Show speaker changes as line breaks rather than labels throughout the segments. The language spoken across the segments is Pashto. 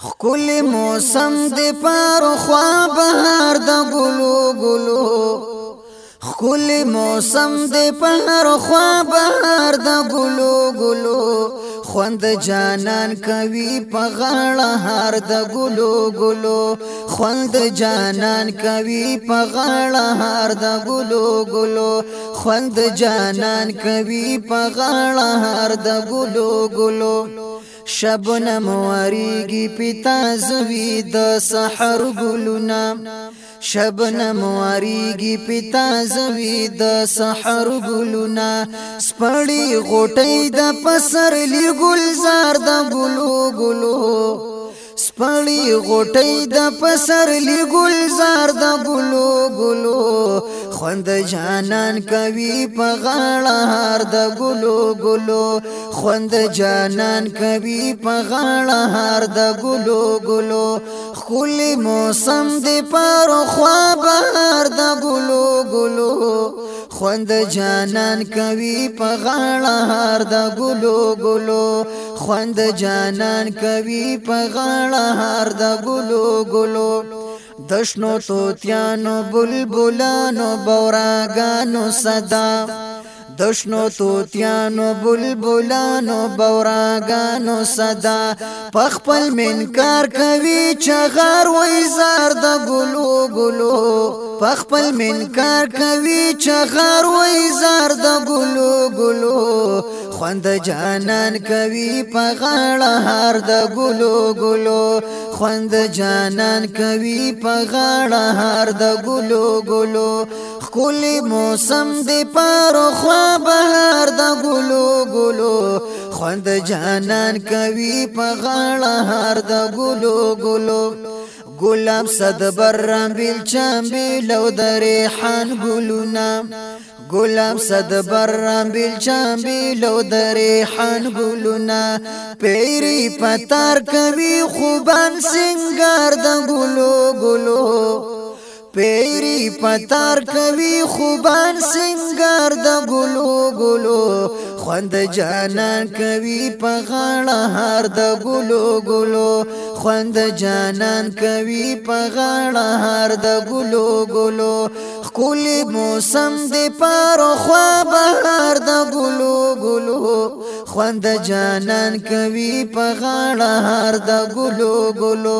خکل موسم دی پر خوا بهار د ګلو ګلو خکل موسم دی پر خوا بهار د ګلو ګلو خوند جانان کوي په غاړه هار د ګلو ګلو خوند جانان کوي په غاړه هار د ګلو ګلو خوند جانان کوي په غاړه هار د ګلو ګلو شبنم واریږي پتا زوی د سحر ګلونا شبنم واریږي پتا زوی د سحر ګلونا سپړی غټي د پسر لی ګلزار د ګلو ګلو سپړی غټي د پسر لی ګلزار د ګلو ګلو خوند جانان کوي په غاړه هار د ګلو ګلو خوند جانان کوي په غاړه هار د ګلو ګلو خل موسم دی پر خوا بهار د ګلو ګلو خوند جانان کوي په غاړه هار د ګلو ګلو خوند جانان کوي په غاړه هار د ګلو ګلو دشنو توتیانو بلبلانو بوراګانو صدا دشنو توتیانو بلبلانو بوراګانو صدا پخپل منکار کوي چغار وای زار د ګلو ګلو پخپل منکار کوي چغار وای زار د ګلو ګلو خوند جانان کوي په غاړه هار د ګلو ګلو خوند جانان کوي په غاړه هار د ګلو ګلو خل موسم دی پر خوا بهار د ګلو ګلو خوند جانان کوي په غاړه هار د ګلو ګلو ګلاب صد برم بیل چمبیل او د ریحان ګلونا ګلاب صد برم بیل چمبیل او د ریحان ګلونا پیری پتار کوي خوبان سنگار د ګلو ګلو پیری پتار کوي خوبان سنگار د ګلو ګلو خوند جانان کوي په غاړه هار د ګلو ګلو خوند جانان کوي په غاړه هار د ګلو ګلو خل موسم دی پر خوا بهار د ګلو ګلو خوند جانان کوي په غاړه هار د ګلو ګلو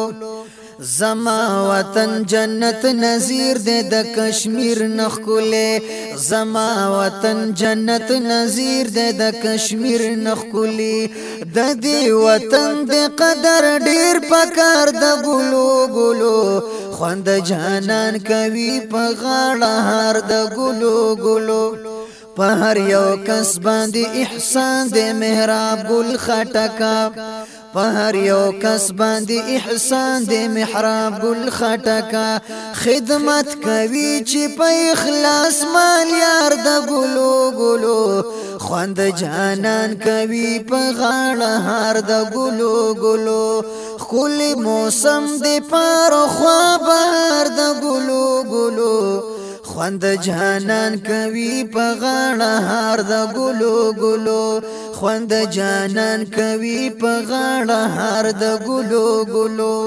زما وطن جنت نظیر دے د کشمیر نخکولے زما وطن جنت نظیر دے د کشمیر نخکولی د دې وطن د قدر ډیر پکار د ګلو ګلو خوند جانان کوي په غاړه هار د ګلو ګلو په هر یو کس باندې احسان د محراب ګل خټکا په هر یو کس باندې احسان د محراب ګل خټکا خدمت کوي چې په اخلاص مال یار د ګلو ګلو خوند جانان کوي په غاړه هار د ګلو ګلو خل موسم دی پر خوا بهار د ګلو ګلو خوند جانان کوي په غاړه هار د ګلو ګلو خوند جانان کوي په غاړه هار د ګلو ګلو